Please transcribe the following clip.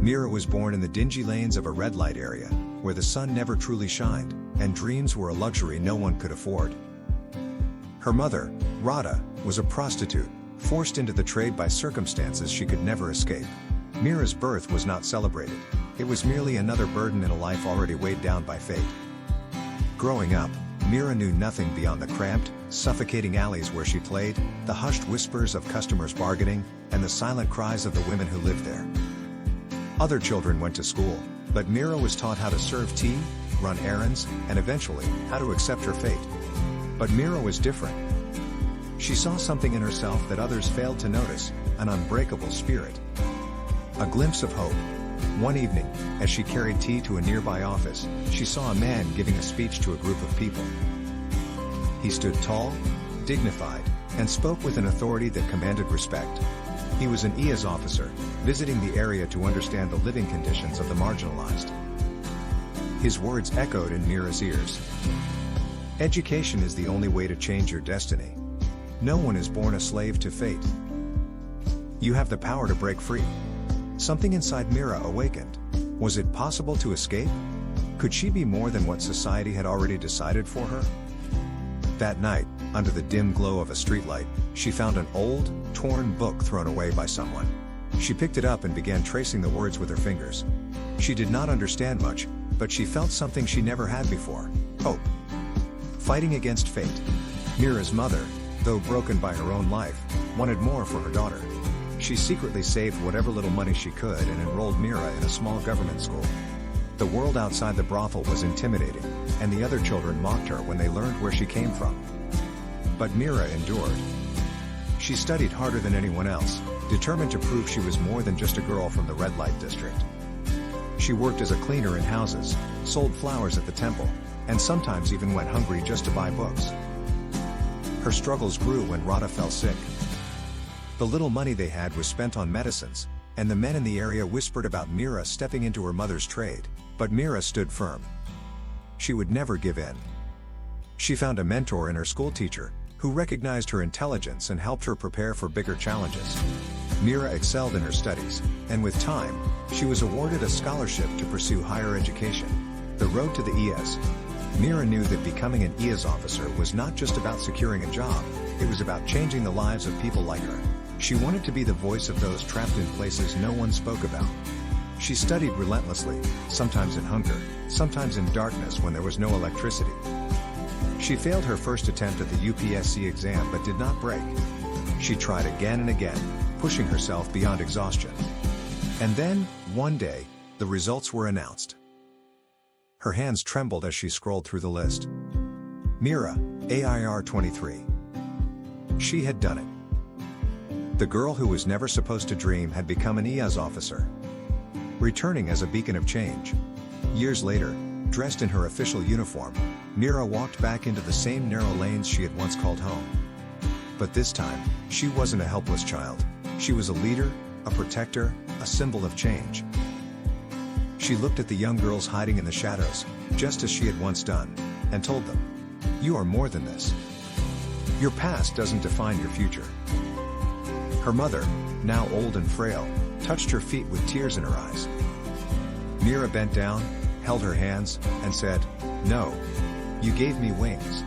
Mira was born in the dingy lanes of a red light area, where the sun never truly shined, and dreams were a luxury no one could afford. Her mother, Radha, was a prostitute, forced into the trade by circumstances she could never escape. Mira's birth was not celebrated. It was merely another burden in a life already weighed down by fate. Growing up, Mira knew nothing beyond the cramped, suffocating alleys where she played, the hushed whispers of customers bargaining, and the silent cries of the women who lived there. Other children went to school, but Mira was taught how to serve tea, run errands, and eventually, how to accept her fate. But Mira was different. She saw something in herself that others failed to notice, an unbreakable spirit. A glimpse of hope. One evening, as she carried tea to a nearby office, she saw a man giving a speech to a group of people. He stood tall, dignified, and spoke with an authority that commanded respect. He was an IAS officer, visiting the area to understand the living conditions of the marginalized. His words echoed in Mira's ears. Education is the only way to change your destiny. No one is born a slave to fate. You have the power to break free. Something inside Mira awakened. Was it possible to escape? Could she be more than what society had already decided for her? That night, under the dim glow of a streetlight, she found an old, torn book thrown away by someone. She picked it up and began tracing the words with her fingers. She did not understand much, but she felt something she never had before: hope. Fighting against fate. Mira's mother, though broken by her own life, wanted more for her daughter. She secretly saved whatever little money she could and enrolled Mira in a small government school. The world outside the brothel was intimidating, and the other children mocked her when they learned where she came from. But Mira endured. She studied harder than anyone else, determined to prove she was more than just a girl from the red light district. She worked as a cleaner in houses, sold flowers at the temple, and sometimes even went hungry just to buy books. Her struggles grew when Radha fell sick. The little money they had was spent on medicines, and the men in the area whispered about Mira stepping into her mother's trade, but Mira stood firm. She would never give in. She found a mentor in her school teacher, who recognized her intelligence and helped her prepare for bigger challenges. Mira excelled in her studies, and with time, she was awarded a scholarship to pursue higher education. The road to the IAS. Mira knew that becoming an IAS officer was not just about securing a job, it was about changing the lives of people like her. She wanted to be the voice of those trapped in places no one spoke about. She studied relentlessly, sometimes in hunger, sometimes in darkness when there was no electricity. She failed her first attempt at the UPSC exam but did not break. She tried again and again, pushing herself beyond exhaustion. And then, one day, the results were announced. Her hands trembled as she scrolled through the list. Mira, AIR 23. She had done it. The girl who was never supposed to dream had become an IAS officer, returning as a beacon of change. Years later, dressed in her official uniform, Mira walked back into the same narrow lanes she had once called home. But this time, she wasn't a helpless child. She was a leader, a protector, a symbol of change. She looked at the young girls hiding in the shadows, just as she had once done, and told them, "You are more than this. Your past doesn't define your future." Her mother, now old and frail, touched her feet with tears in her eyes. Mira bent down, held her hands, and said, "No. You gave me wings."